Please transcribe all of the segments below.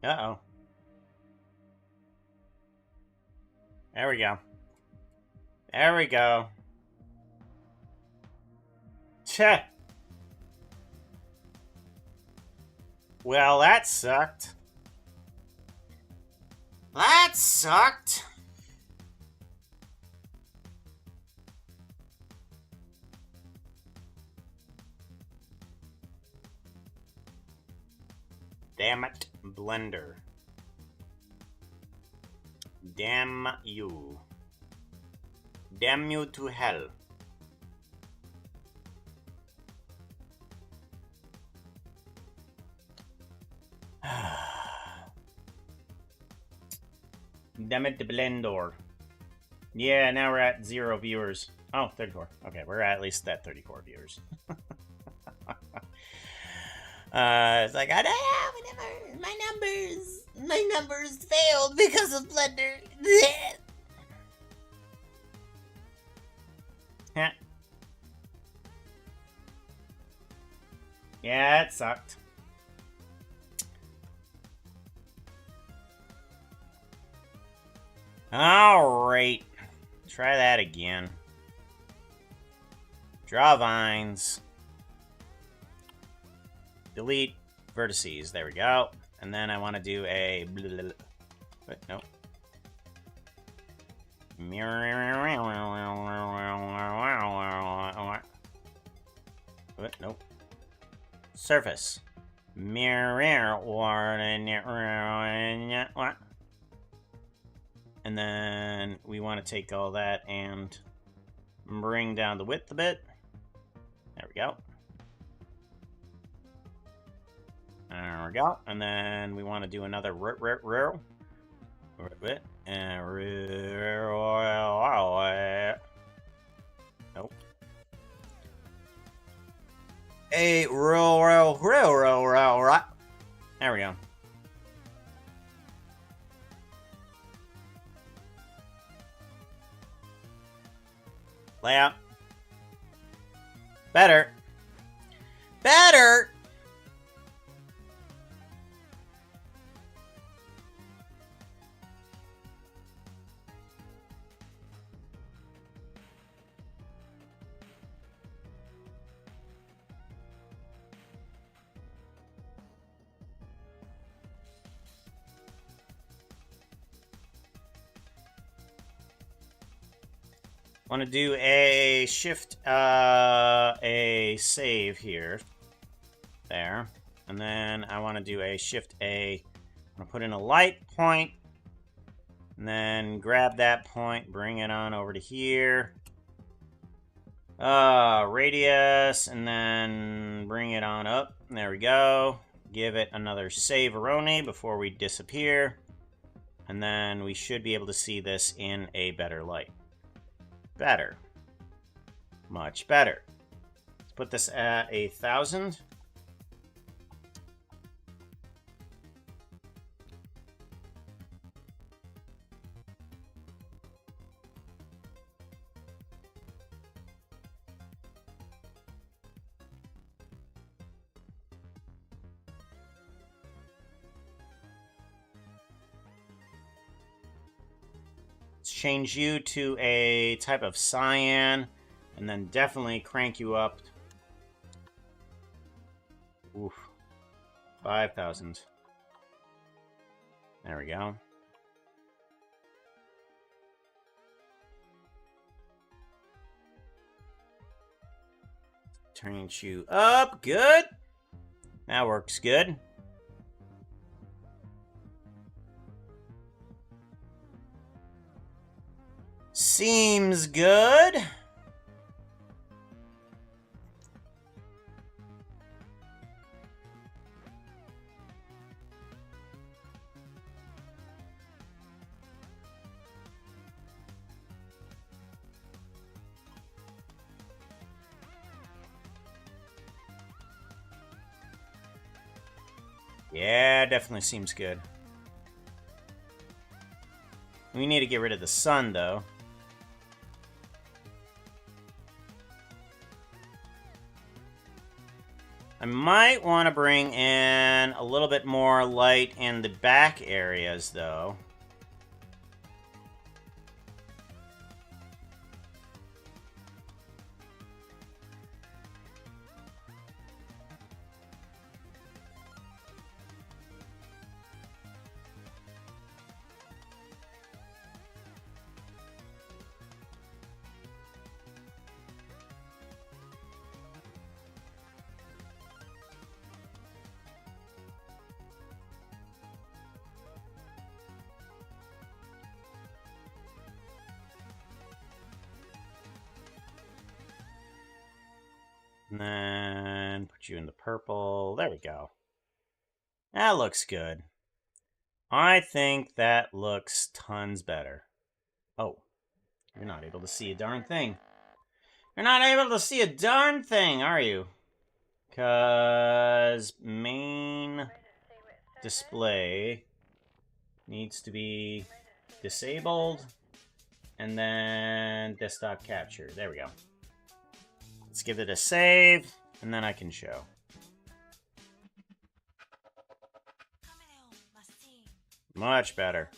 Uh-oh. There we go. There we go. Tch. Well, that sucked. That sucked. Damn it, Blender. Damn you. Damn you to hell. Damn it, the Blender. Yeah, now we're at 0 viewers. Oh, 34. Okay, we're at least at 34 viewers. It's like, I don't know, my numbers failed because of Blender. Yeah, it sucked. Alright. Try that again. Draw vines. Delete vertices. There we go. And then I want to do a... Wait, no. What? Nope. Surface. And then we want to take all that and bring down the width a bit. There we go. There we go. And then we want to do another nope. A there we go. Layout. Better. Better! Want to do a shift, a save here. There. And then I want to do a shift A. I'm going to put in a light point. And then grab that point, bring it on over to here. Radius, and then bring it on up. There we go. Give it another save-a-roni before we disappear. And then we should be able to see this in a better light. Better. Much better. Let's put this at 1,000. Change you to a type of cyan, and then definitely crank you up. Oof. 5,000. There we go. Turn you up. Good. That works good. Seems good. Yeah, definitely seems good. We need to get rid of the sun, though. I might want to bring in a little bit more light in the back areas, though. And then put you in the purple. There we go. That looks good. I think that looks tons better. Oh, you're not able to see a darn thing. You're not able to see a darn thing, are you? Because main display needs to be disabled. And then desktop capture. There we go. Let's give it a save, and then I can show. Much better.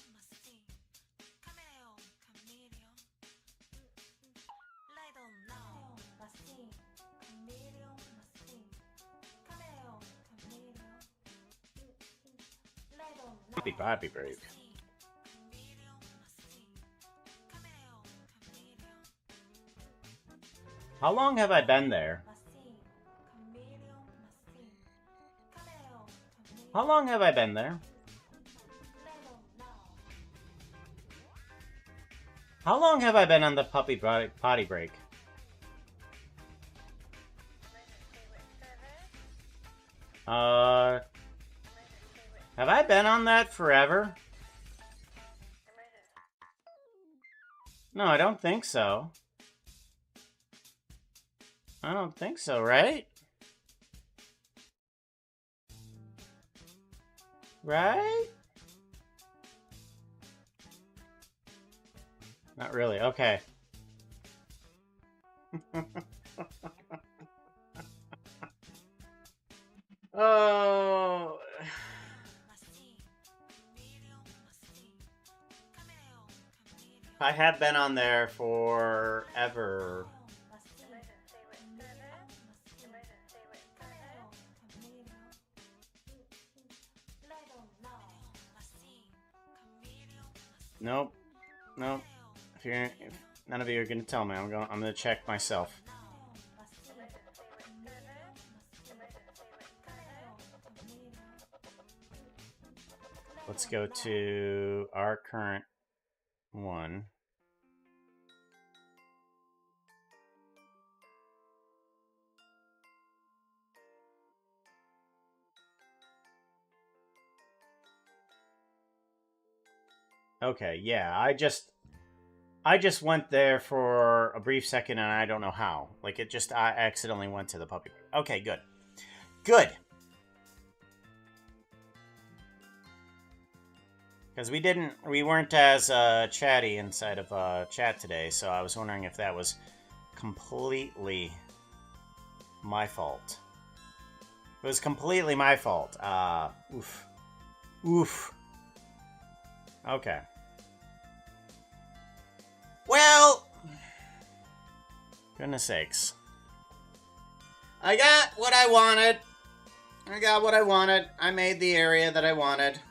Body break. How long have I been there? How long have I been there? How long have I been on the potty break? Have I been on that forever? No, I don't think so. I don't think so, right? Right? Not really, okay. Oh... I have been on there forever. Nope. Nope. If none of you are gonna tell me, I'm gonna check myself. Let's go to our current one. Okay, yeah, I just went there for a brief second and I don't know how. Like, I accidentally went to the puppy. Okay, good. Good! Because we weren't as chatty inside of chat today, so I was wondering if that was completely my fault. It was completely my fault. Oof. Oof. Okay. Well, goodness sakes. I got what I wanted. I made the area that I wanted.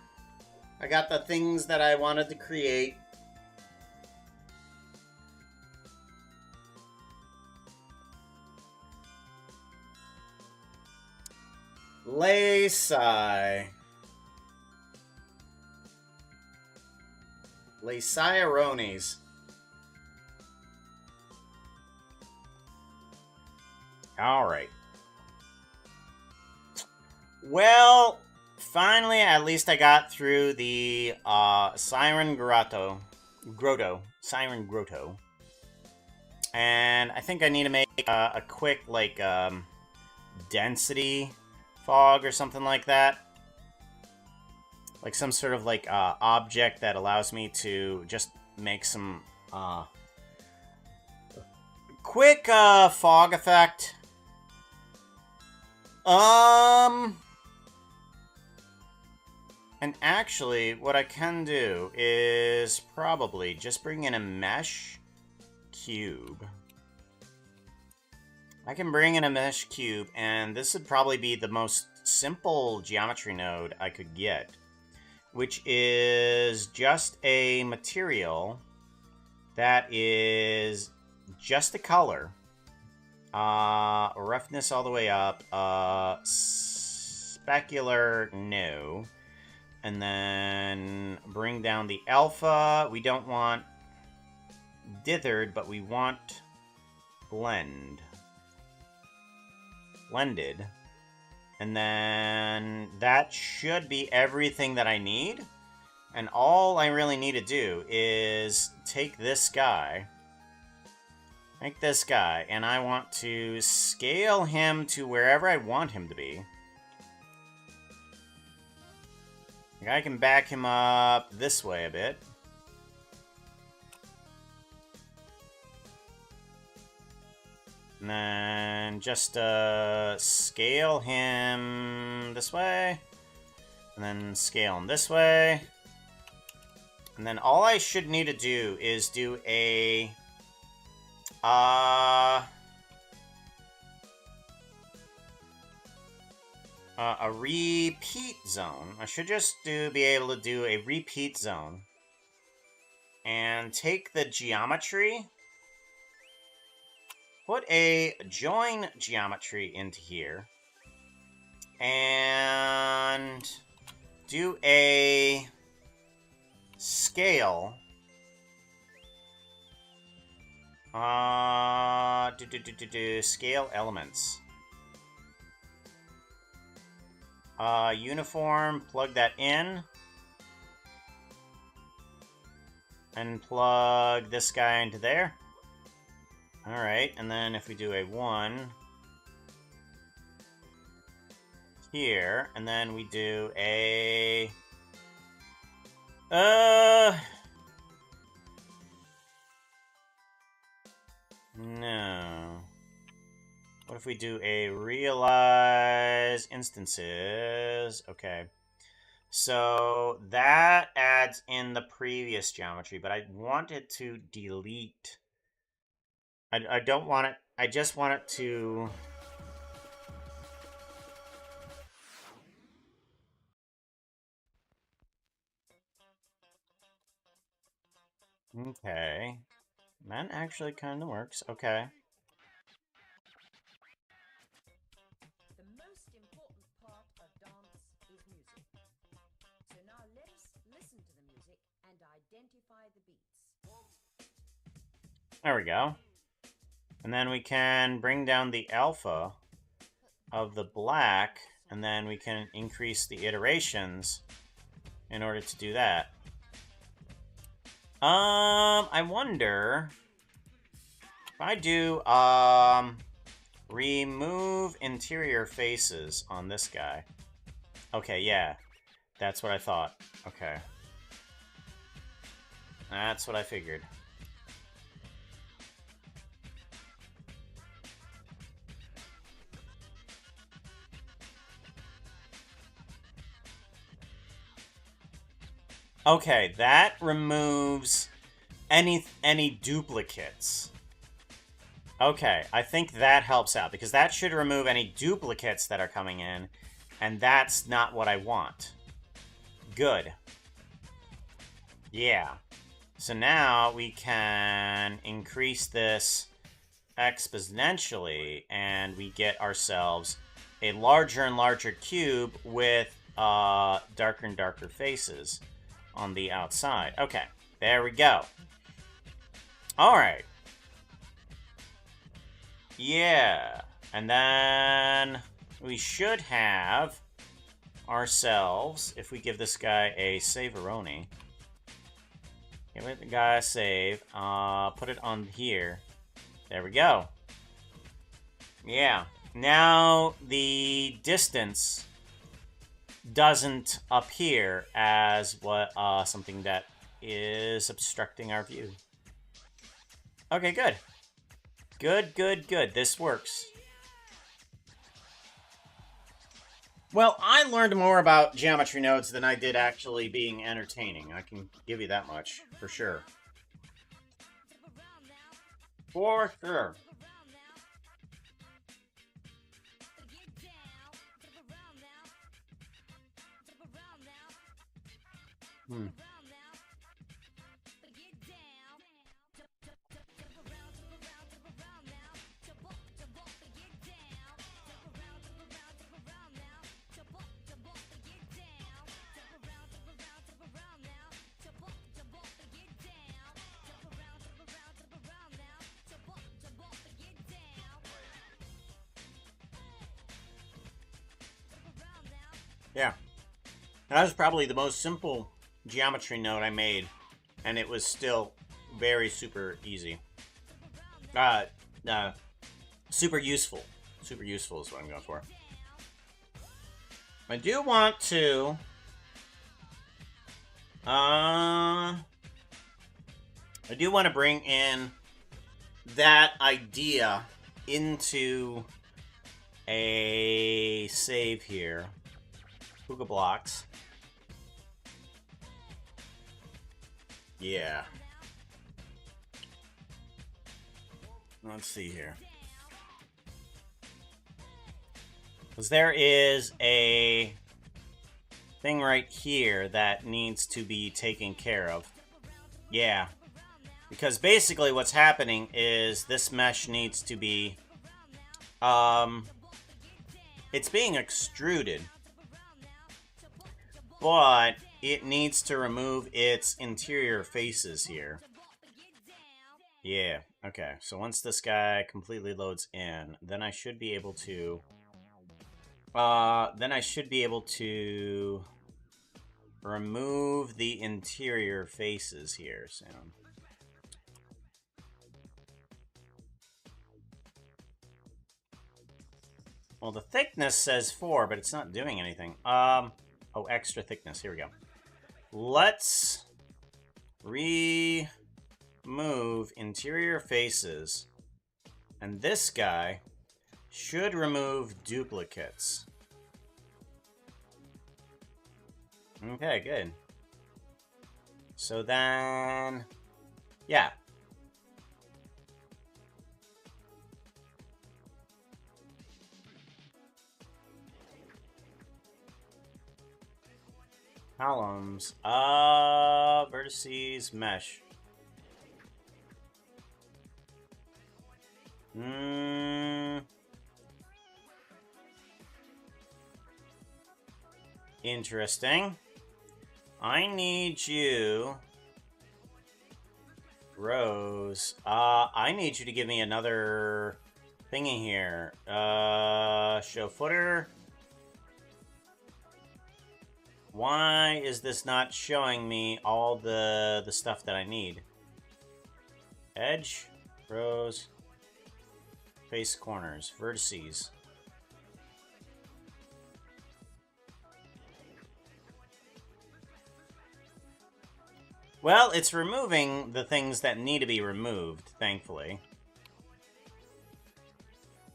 I got the things that I wanted to create. Sirones. Alright. Well, finally, at least I got through the Siren Grotto. Siren Grotto. And I think I need to make a quick, like, density fog or something like that. Like some sort of, like, object that allows me to just make some quick fog effect. And actually, what I can do is probably just bring in a mesh cube. I can bring in a mesh cube, and this would probably be the most simple geometry node I could get, which is just a material that is just a color, roughness all the way up, specular, no, and then bring down the alpha. We don't want dithered, but we want blended. And then that should be everything that I need. And all I really need to do is take this guy, and I want to scale him to wherever I want him to be. I can back him up this way a bit. And then just scale him this way. And then scale him this way. And then all I should need to do is do a repeat zone. I should just be able to do a repeat zone. And take the geometry, put a join geometry into here, and do a scale. Scale elements. Uniform, plug that in. And plug this guy into there. Alright, and then if we do a 1 here, and then we do a... No. What if we do a realize instances? Okay. So that adds in the previous geometry, but I want it to delete. I don't want it. I just want it to... Okay. That actually kind of works. Okay. The most important part of dance is music. So now let us listen to the music and identify the beats. There we go. And then we can bring down the alpha of the black, and then we can increase the iterations in order to do that. I wonder if I do, remove interior faces on this guy. Okay, yeah. That's what I thought. Okay. That's what I figured. Okay, that removes any duplicates. Okay, I think that helps out, because that should remove any duplicates that are coming in, and that's not what I want. Good. Yeah. So now we can increase this exponentially, and we get ourselves a larger and larger cube with darker and darker faces on the outside. Okay, there we go. Alright. Yeah. And then we should have ourselves, if we give this guy a Saveroni, give it the guy a save, put it on here. There we go. Yeah. Now the distance doesn't appear as what something that is obstructing our view. Okay, good. Good. This works. Well, I learned more about geometry nodes than I did actually being entertaining. I can give you that much, for sure. For sure. Hmm. Yeah. That was probably the most simple geometry node I made, and it was still very super easy. Uh, uh, super useful. Super useful is what I'm going for. I do want to... I do want to bring in that idea into a save here. Puka blocks. Yeah. Let's see here. Because there is a thing right here that needs to be taken care of. Yeah. Because basically what's happening is this mesh needs to be... it's being extruded. But it needs to remove its interior faces here. Yeah, okay. So once this guy completely loads in, then I should be able to... remove the interior faces here soon. Well, the thickness says 4, but it's not doing anything. Oh, extra thickness. Here we go. Let's remove interior faces. And this guy should remove duplicates. Okay, good. So then... yeah. Columns. Vertices, mesh. Interesting. I need you... Rose. I need you to give me another thingy here. Show footer. Why is this not showing me all the stuff that I need? Edge, rows, face corners, vertices. Well, it's removing the things that need to be removed, thankfully.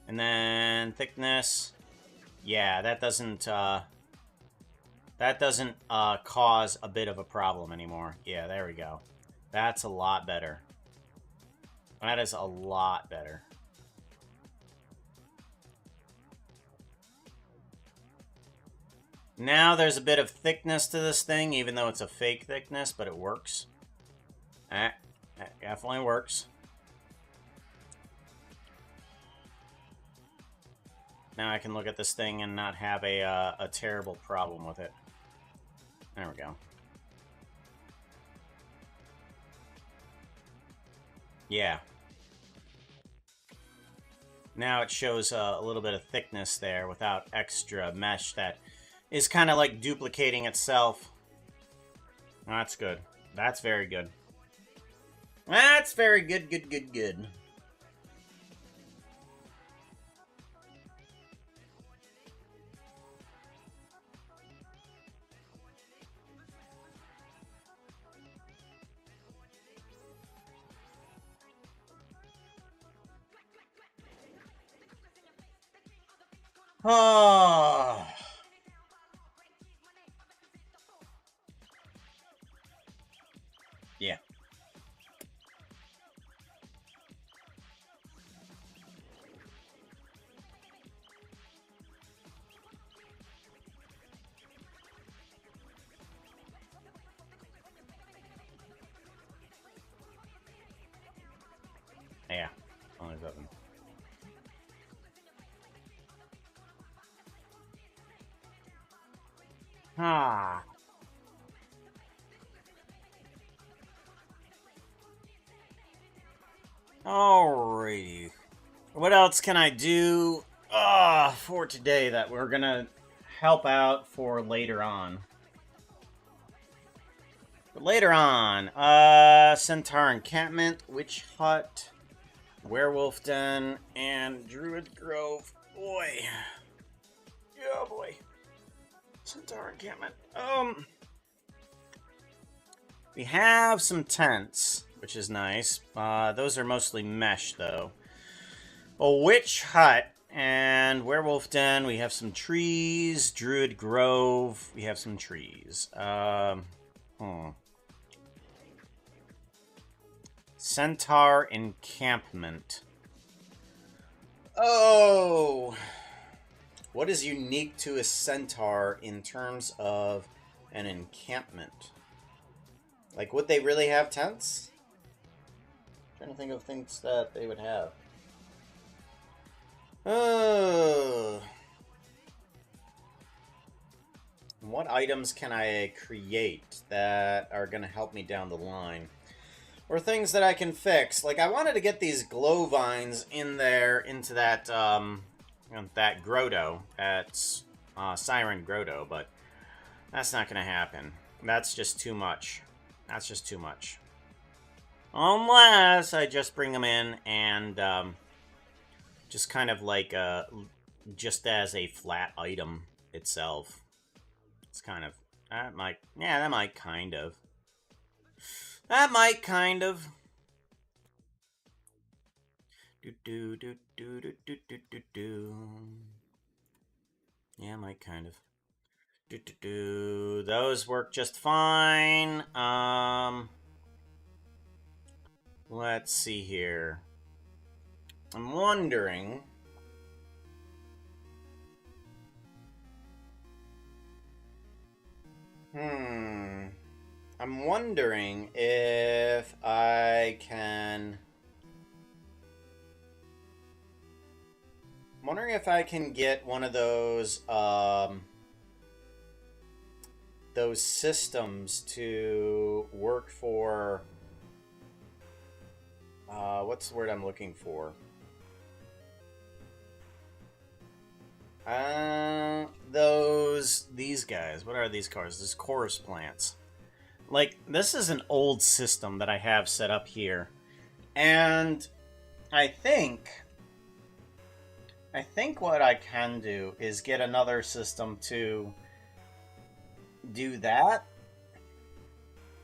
And then thickness. Yeah, that doesn't cause a bit of a problem anymore. Yeah, there we go. That's a lot better. That is a lot better. Now there's a bit of thickness to this thing, even though it's a fake thickness, but it works. That definitely works. Now I can look at this thing and not have a terrible problem with it. There we go. Yeah. Now it shows a little bit of thickness there without extra mesh that is kind of like duplicating itself. That's good. That's very good. That's very good, good. Oh. Yeah. Only button. Ah. Alrighty. What else can I do for today that we're gonna help out for later on? For later on, Centaur Encampment, Witch Hut, Werewolf Den, and Druid Grove. Boy. Yeah, boy. Centaur Encampment. We have some tents, which is nice. Those are mostly mesh, though. A Witch Hut and Werewolf Den. We have some trees. Druid Grove. We have some trees. Centaur Encampment. Oh! What is unique to a centaur in terms of an encampment? Like, would they really have tents? I'm trying to think of things that they would have. What items can I create that are going to help me down the line? Or things that I can fix. Like, I wanted to get these glow vines in there into that, that grotto. That's Siren grotto, but that's not going to happen. That's just too much. That's just too much. Unless I just bring them in and just kind of like just as a flat item itself. It's kind of that might kind of yeah, might kind of those work just fine. Let's see here. I'm wondering. I'm wondering if I can. I'm wondering if I can get one of those systems to work for. What's the word I'm looking for? These guys. What are these cars? These chorus plants. Like, this is an old system that I have set up here. And I think what I can do is get another system to do that.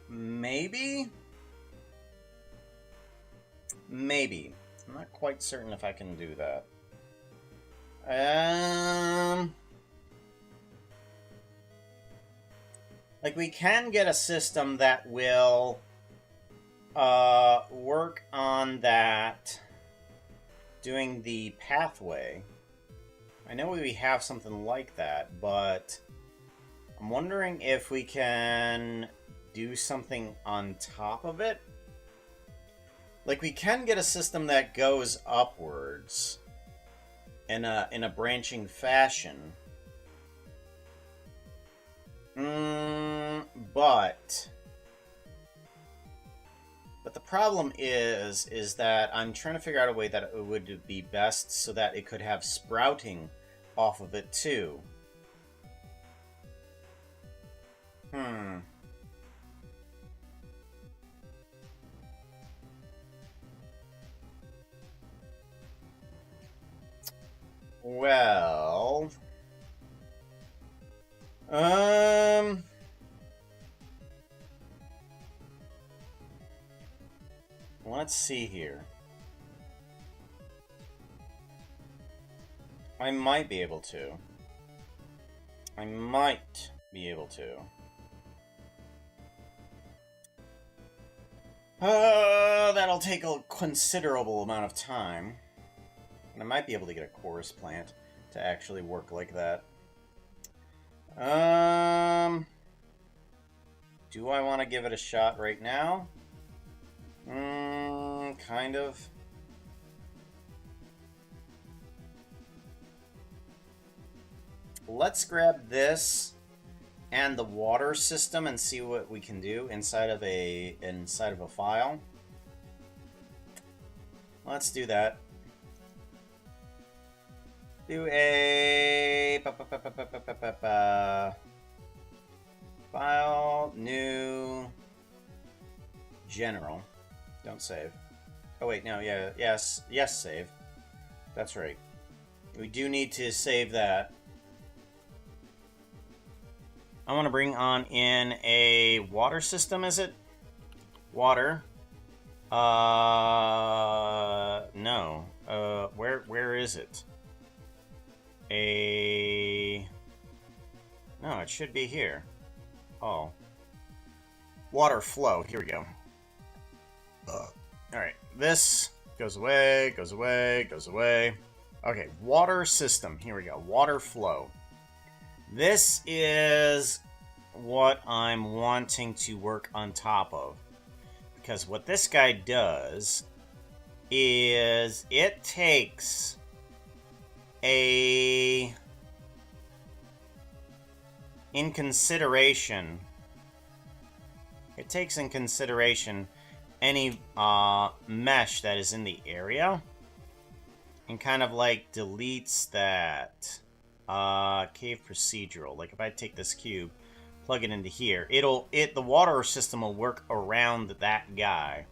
Maybe? Maybe. I'm not quite certain if I can do that. Like, we can get a system that will work on that, doing the pathway. I know we have something like that, but I'm wondering if we can do something on top of it. Like, we can get a system that goes upwards in a branching fashion. But the problem is that I'm trying to figure out a way that it would be best so that it could have sprouting off of it too. Well, let's see here. I might be able to. That'll take a considerable amount of time. And I might be able to get a chorus plant to actually work like that. Do I want to give it a shot right now? Kind of. let's grab this and the water system and see what we can do inside of a file. Let's do that. Do a file, new, general. Don't save. Oh wait, no, yeah, yes, save. That's right. We do need to save that. I want to bring on in a water system, is it? Water. No. Where is it? No, it should be here. Oh. Water flow. Here we go. Alright. This goes away, goes away, goes away. Okay, water system. Here we go. Water flow. This is what I'm wanting to work on top of. Because what this guy does is it takes in consideration any mesh that is in the area and kind of like deletes that cave procedural. Like if I take this cube, plug it into here, the water system will work around that guy,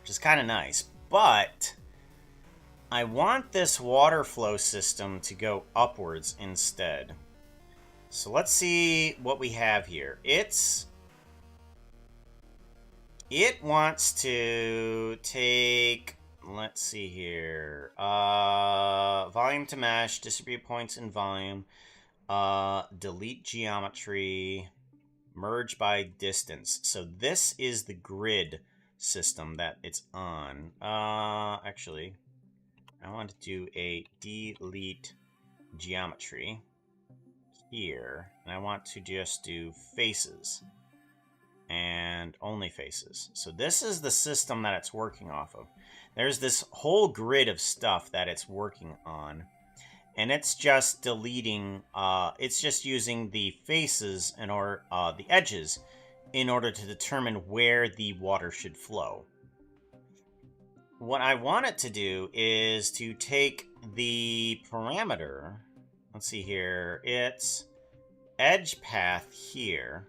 which is kind of nice. But I want this water flow system to go upwards instead. So let's see what we have here. It wants to take, let's see here, volume to mesh, distribute points in volume, delete geometry, merge by distance. So this is the grid system that it's on. Actually, I want to do a delete geometry here, and I want to just do faces and only faces. So this is the system that it's working off of. There's this whole grid of stuff that it's working on, and it's just deleting, it's just using the faces or the edges in order to determine where the water should flow. What I want it to do is to take the parameter, let's see here, it's edge path here.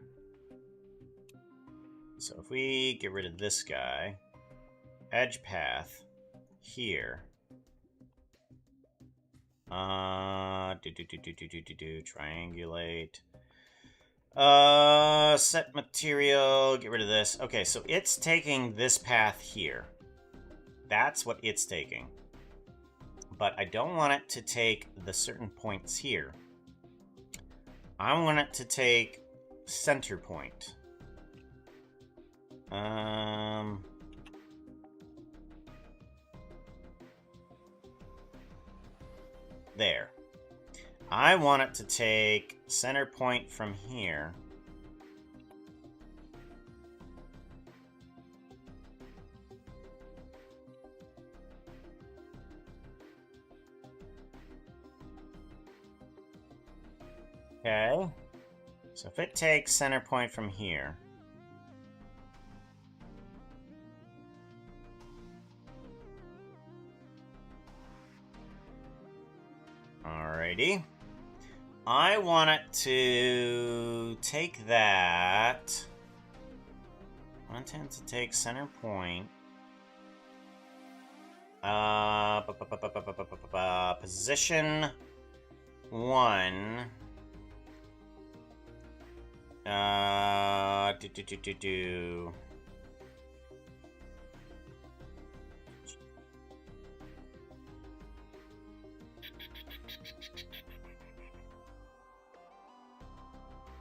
So if we get rid of this guy, edge path here. Triangulate. Set material, get rid of this. Okay, so it's taking this path here. That's what it's taking. But I don't want it to take the certain points here. I want it to take center point. There. I want it to take center point from here. Okay. So if it takes center point from here. Alrighty. I want it to take that. I want it to take center point. Position 1.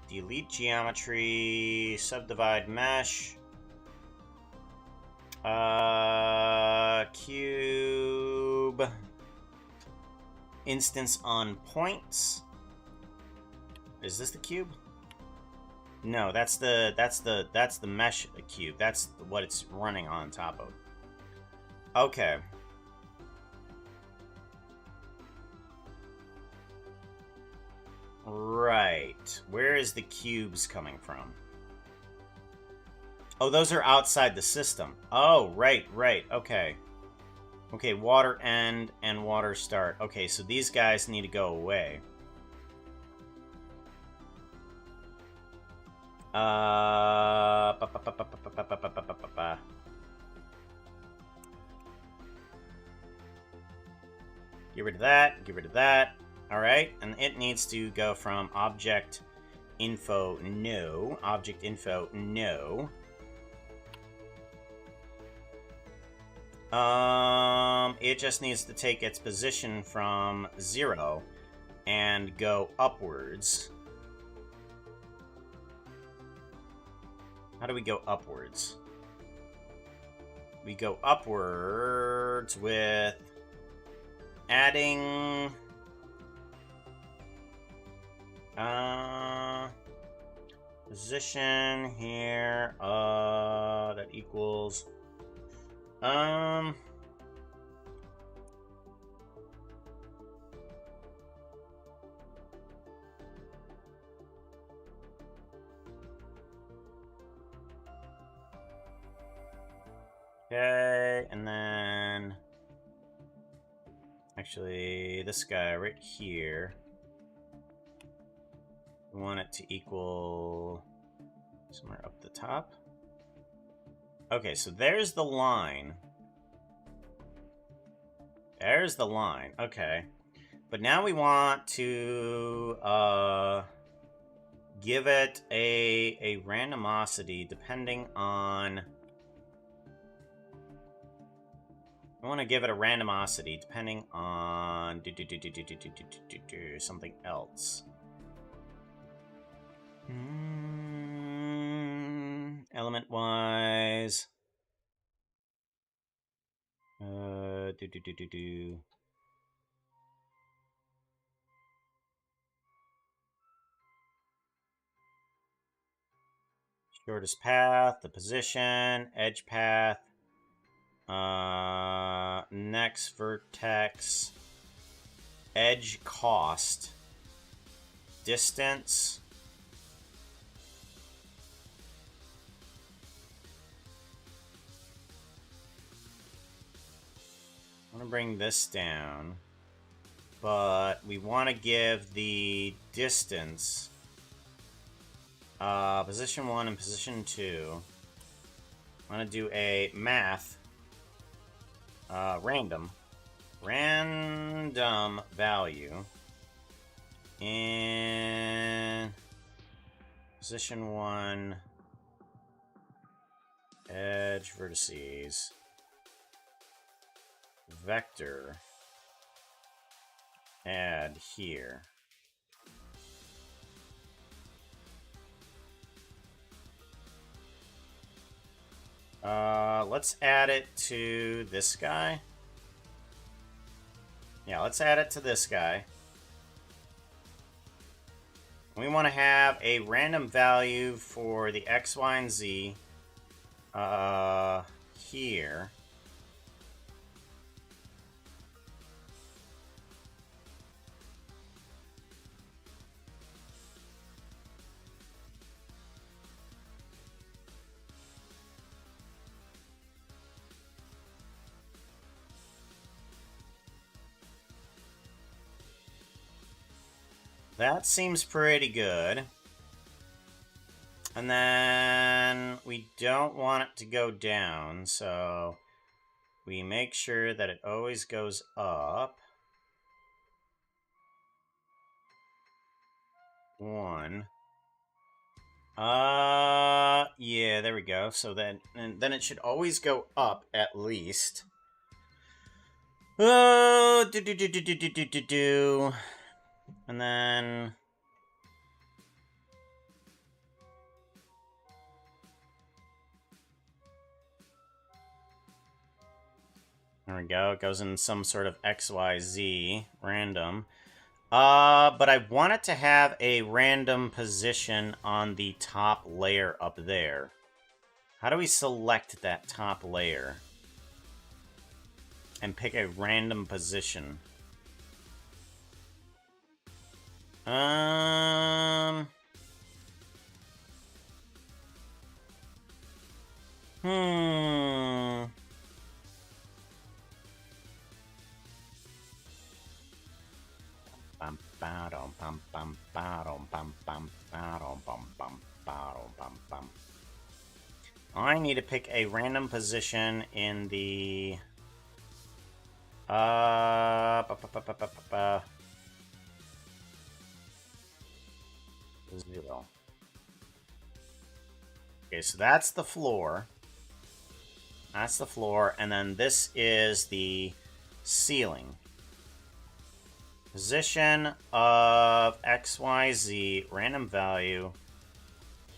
Delete geometry, subdivide mesh, cube, instance on points. Is this the cube? No, that's the mesh cube. That's what it's running on top of. Okay. Right. Where is the cubes coming from? Oh, those are outside the system. Oh, right, okay. Okay, water end and water start. Okay, so these guys need to go away. Get rid of that, get rid of that. Alright, and it needs to go from object info no. Object info no. It just needs to take its position from 0 and go upwards. How do we go upwards? We go upwards with adding position here that equals okay, and then actually this guy right here, we want it to equal somewhere up the top. Okay, so there's the line. There's the line. Okay. But now we want to give it a randomosity depending on... I want to give it a randomosity depending on something else. Element-wise. Shortest path, the position, edge path, next vertex, edge cost, distance. I want to bring this down, but we want to give the distance position 1 and position 2. I'm going to do a math random value in position 1 edge vertices vector add here. Let's add it to this guy. Yeah, let's add it to this guy. We want to have a random value for the X, Y, and Z here. That seems pretty good. And then we don't want it to go down, so we make sure that it always goes up. 1. Yeah, there we go. So then it should always go up at least. Oh, and then there we go. It goes in some sort of XYZ random. But I want it to have a random position on the top layer up there. How do we select that top layer and pick a random position? I need to pick a random position in the... Zero. Okay, so that's the floor. That's the floor, and then this is the ceiling. Position of XYZ, random value,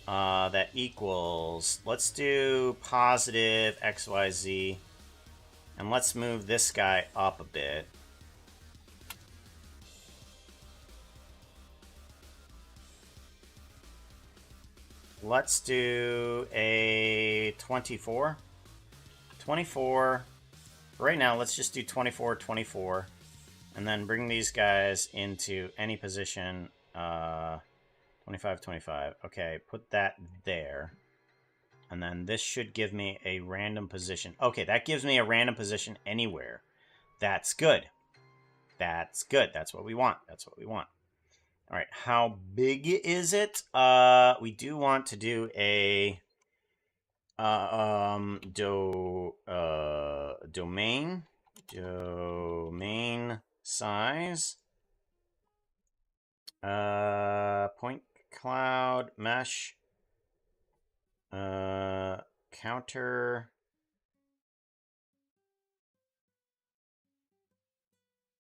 that equals, let's do positive XYZ, and let's move this guy up a bit. Let's do a 24. 24. Right now, let's just do 24, 24. And then bring these guys into any position. 25, 25. Okay, put that there. And then this should give me a random position. Okay, that gives me a random position anywhere. That's good. That's good. That's what we want. That's what we want. All right, how big is it? We do want to do a domain size. Point cloud mesh. Counter.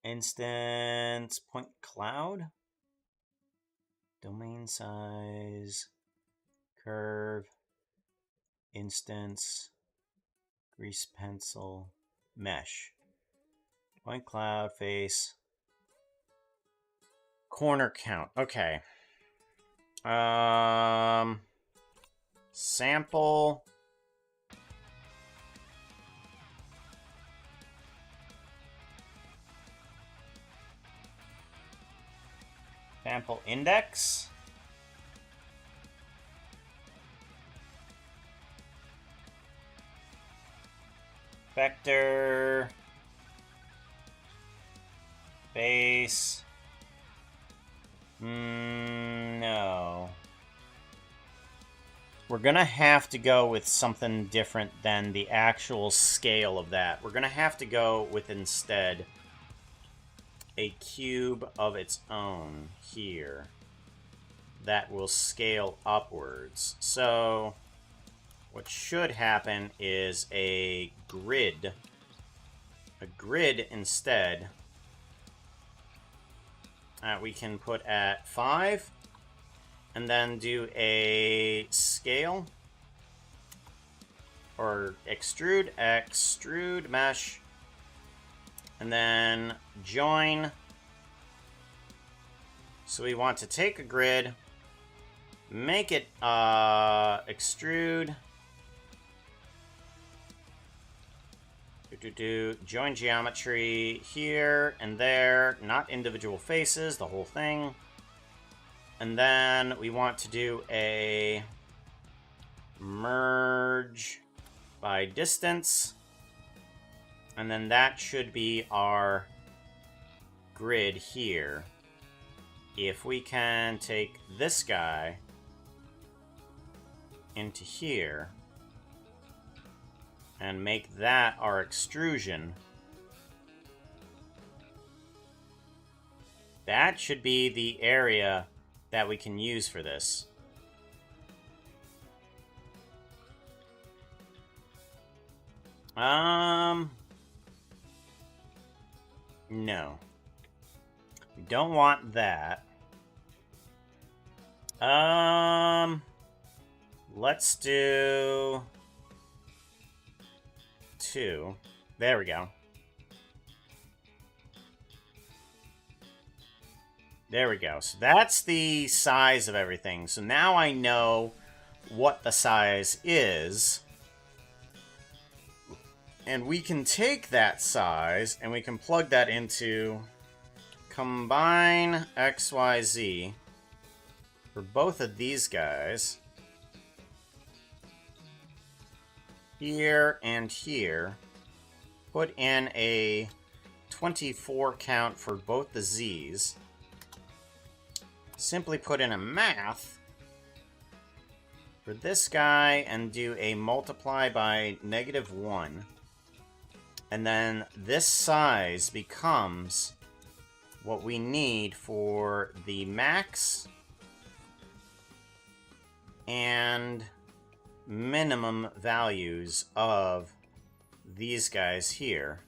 Instance point cloud. Domain size. Curve. Instance. Grease pencil. Mesh. Point cloud face. Corner count. Okay. Sample. Sample index. Vector. Base. No. We're going to have to go with something different than the actual scale of that. We're going to have to go with instead a cube of its own here that will scale upwards. So what should happen is a grid. A grid instead. We can put at 5 and then do a scale or extrude mesh, and then join. So we want to take a grid, make it extrude, join geometry here and there, not individual faces, the whole thing. And then we want to do a merge by distance. And then that should be our grid here. If we can take this guy into here and make that our extrusion, that should be the area that we can use for this. No. We don't want that. Let's do 2. There we go. There we go. So that's the size of everything. So now I know what the size is. And we can take that size and we can plug that into combine X, Y, Z for both of these guys. Here and here. Put in a 24 count for both the Z's. Simply put in a math for this guy and do a multiply by -1. And then this size becomes what we need for the max and minimum values of these guys here.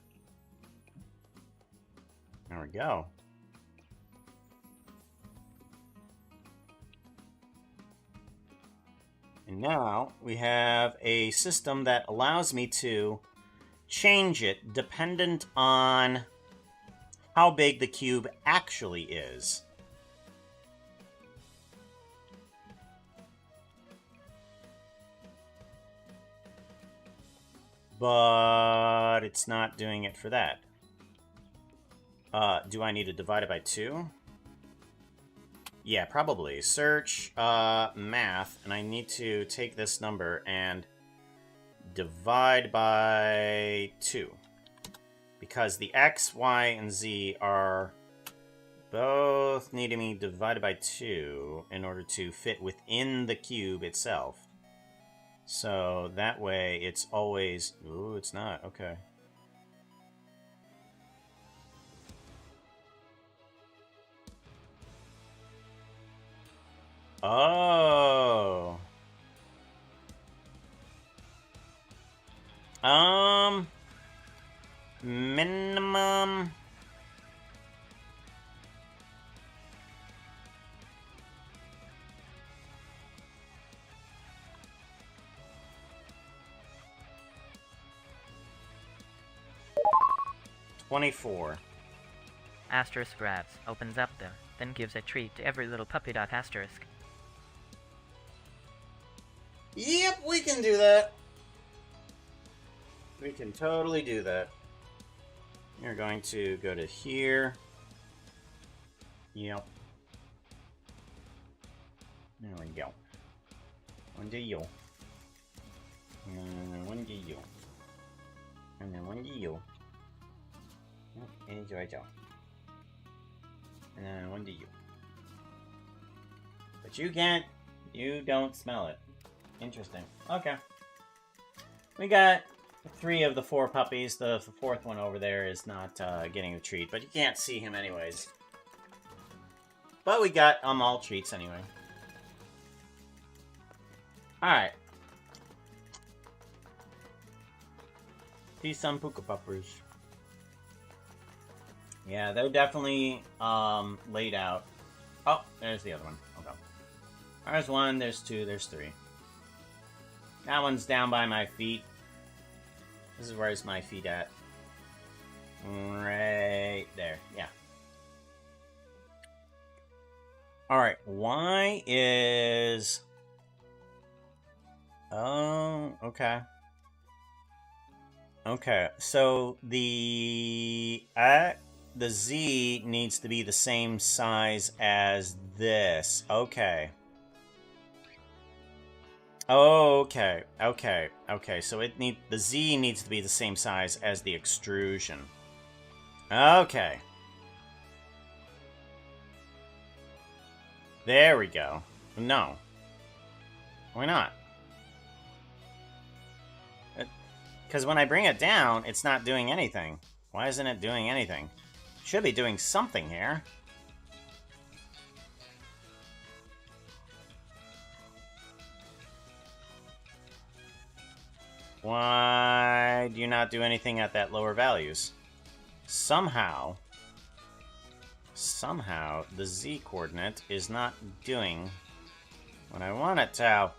There we go. And now we have a system that allows me to change it dependent on how big the cube actually is. But it's not doing it for that. Do I need to divide it by 2? Yeah, probably. Search math, and I need to take this number and divide by 2. Because the X, Y, and Z are both needing to be divided by 2 in order to fit within the cube itself. So that way it's always... Ooh, it's not. Okay. Oh. Minimum... $24. Asterisk grabs, opens up them, then gives a treat to every little puppy dog asterisk. Yep, we can do that. We can totally do that. You're going to go to here. Yep. There we go. One to you. And one to you. And then one to you. And Jojo. And then one to you. But you can't. You don't smell it. Interesting. Okay. We got 3 of the 4 puppies. The 4th one over there is not getting a treat, but you can't see him anyways. But we got all treats anyway. Alright. These some puka puppers. Yeah, they're definitely laid out. Oh, there's the other one. Okay. There's 1, there's 2, there's 3. That one's down by my feet. This is where's my feet at. Right there. Yeah. Alright, Y is... Oh, okay. Okay, so the Z needs to be the same size as this. Okay. Okay. So the Z needs to be the same size as the extrusion. Okay. There we go. No. Why not? Because when I bring it down, it's not doing anything. Why isn't it doing anything? Should be doing something here. Why do you not do anything at that lower values? Somehow, the Z coordinate is not doing what I want it to.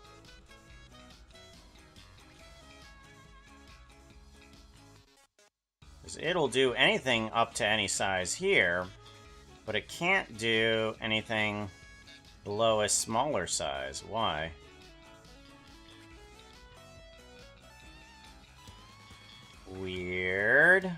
It'll do anything up to any size here, but it can't do anything below a smaller size. Why? Weird.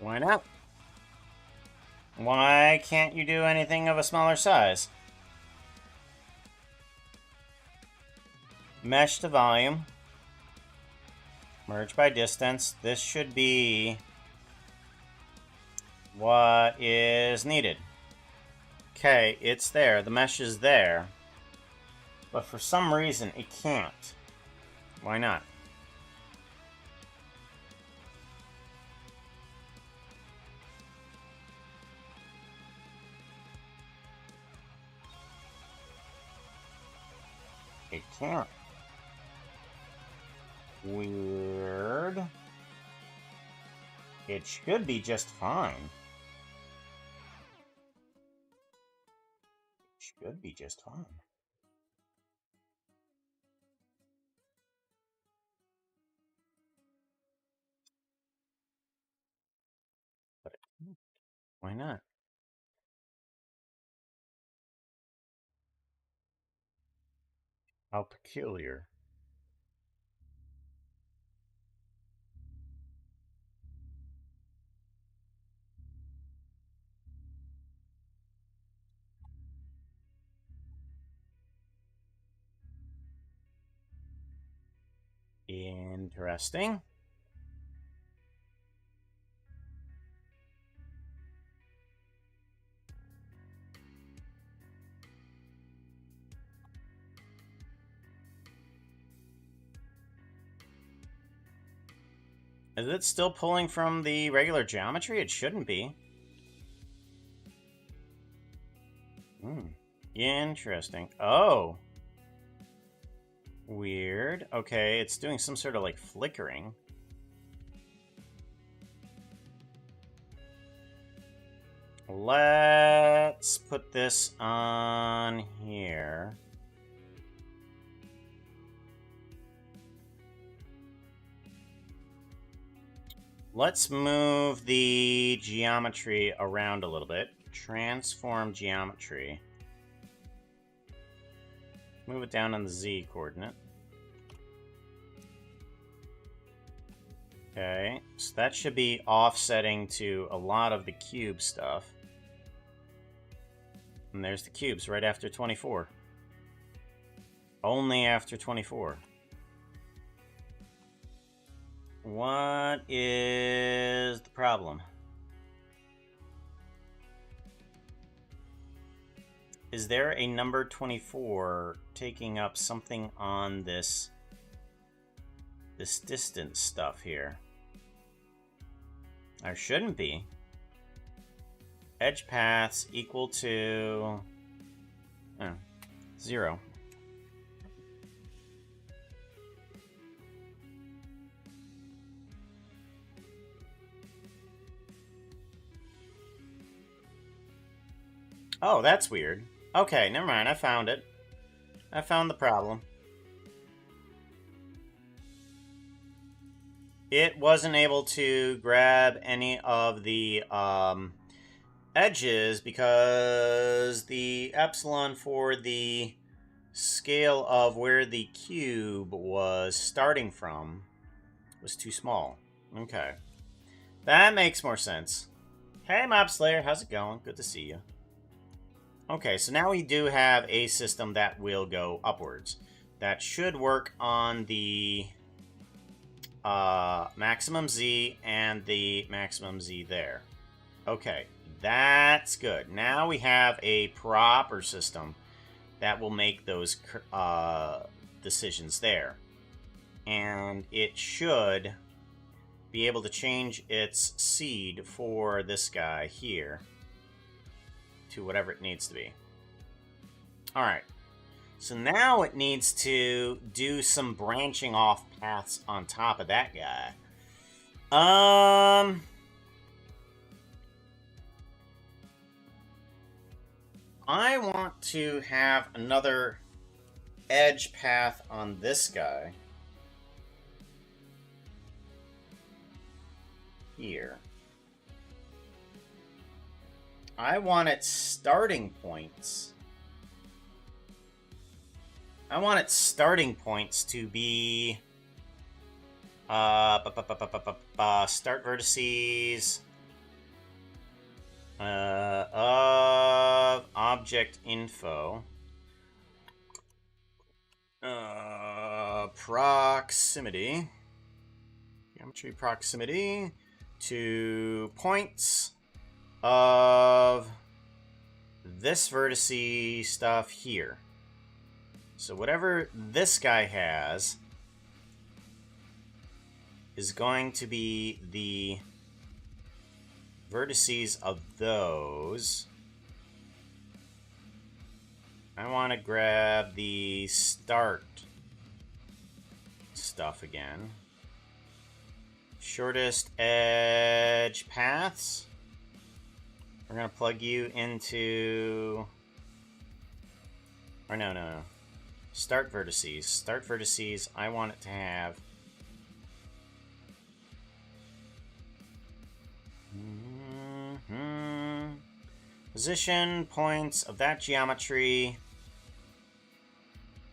Why not? Why can't you do anything of a smaller size? Mesh to volume. Merge by distance. This should be what is needed. Okay, it's there. The mesh is there. But for some reason, it can't. Why not? It can't. Weird. It should be just fine. It should be just fine. But why not? How peculiar. Interesting. Is it still pulling from the regular geometry? It shouldn't be. Interesting. Oh. Weird. Okay, it's doing some sort of like flickering. Let's put this on here. Let's move the geometry around a little bit. Transform geometry. Move it down on the Z coordinate. Okay, so that should be offsetting to a lot of the cube stuff. And there's the cubes right after 24. Only after 24. What is the problem? Is there a number 24 taking up something on this distance stuff here? There shouldn't be. Edge paths equal to 0. Oh, that's weird. Okay, never mind. I found it. I found the problem. It wasn't able to grab any of the edges because the epsilon for the scale of where the cube was starting from was too small. Okay. That makes more sense. Hey, Mob Slayer, how's it going? Good to see you. Okay, so now we do have a system that will go upwards. That should work on the maximum Z and the maximum Z there. Okay, that's good. Now we have a proper system that will make those decisions there. And it should be able to change its seed for this guy here to whatever it needs to be. Alright, so now it needs to do some branching off paths on top of that guy. I want to have another edge path on this guy here. I want its starting points. I want its starting points to be start vertices of object info. Proximity. Geometry proximity to points of this vertice stuff here. So whatever this guy has is going to be the vertices of those. I want to grab the start stuff again. Shortest edge paths. We're going to plug you into... Or no. Start vertices. Start vertices, I want it to have... Position points of that geometry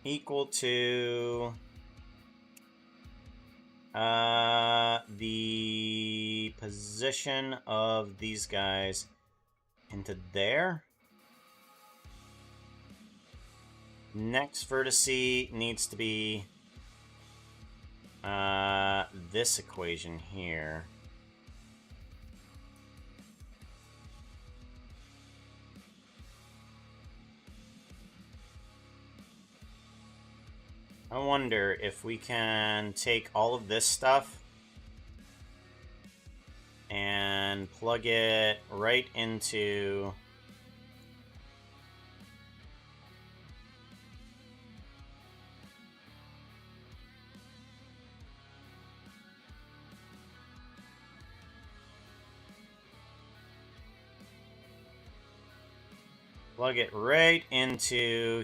equal to the position of these guys into there. Next vertice needs to be this equation here. I wonder if we can take all of this stuff and plug it right into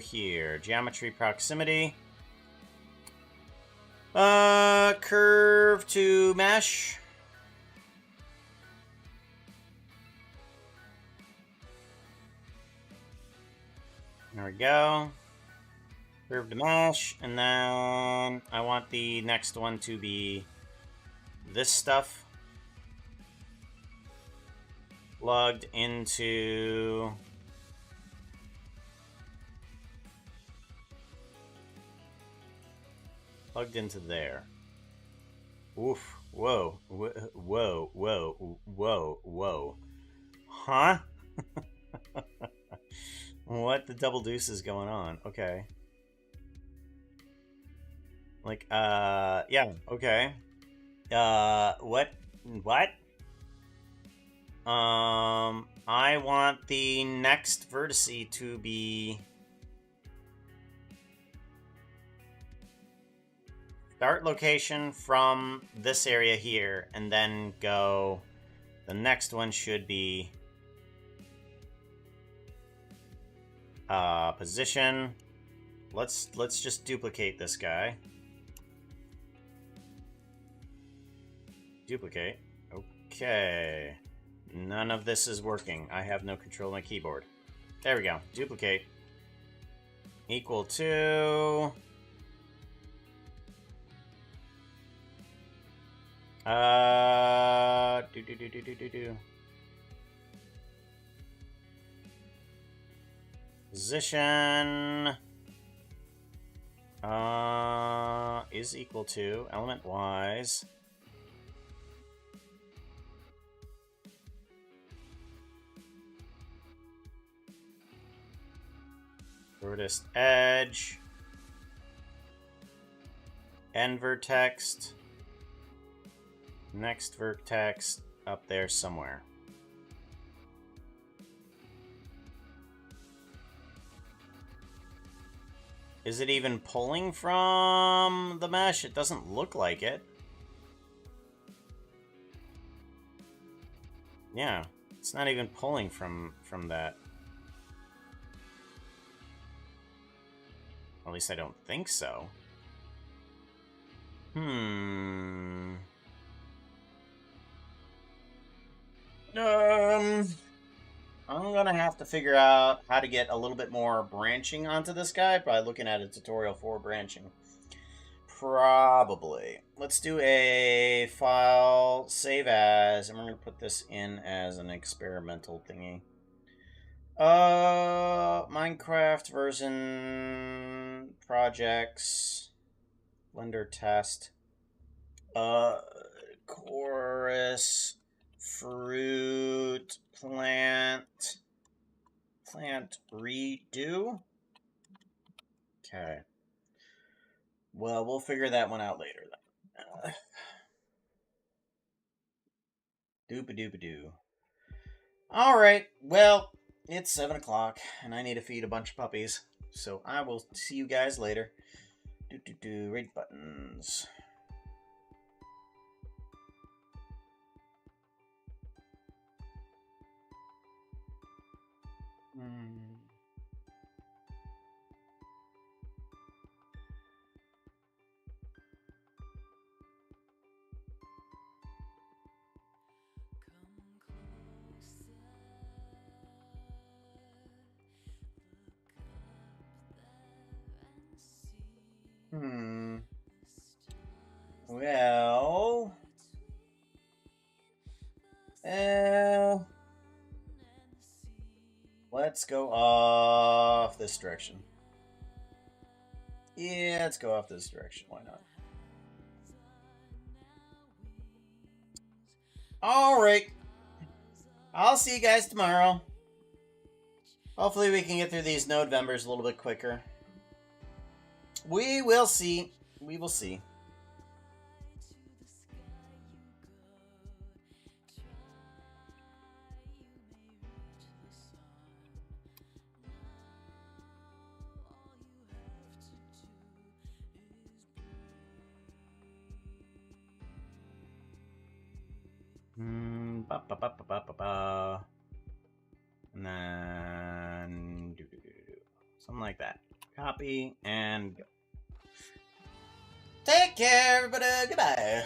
here. Geometry proximity. Curve to mesh. There we go. Curve to mesh. And then I want the next one to be this stuff. Plugged into... Plugged into there. Oof. Whoa. Whoa. Whoa. Whoa. Whoa. Huh? What the double deuce is going on? Okay. Like, yeah, okay. What? I want the next vertice to be... Start location from this area here, and then go... The next one should be... position. Let's just duplicate this guy. Duplicate. Okay. None of this is working. I have no control of my keyboard. There we go. Duplicate. Equal to... Position is equal to element wise shortest edge end vertex next vertex up there somewhere. Is it even pulling from the mesh? It doesn't look like it. Yeah, it's not even pulling from that. At least I don't think so. I'm gonna have to figure out how to get a little bit more branching onto this guy by looking at a tutorial for branching. Probably. Let's do a file save as, and we're going to put this in as an experimental thingy. Minecraft version projects, Blender test, chorus, fruit, plant redo. Okay. Well, we'll figure that one out later then. Doop-a-doop-a-doo. All right. Well, it's 7 o'clock, and I need to feed a bunch of puppies. So I will see you guys later. Rate buttons. Well. Let's go off this direction. Yeah, let's go off this direction. Why not? All right. I'll see you guys tomorrow. Hopefully we can get through these NodeVembers a little bit quicker. We will see. We will see. And then something like that. Copy and go. Take care, everybody. Goodbye.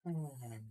Mm.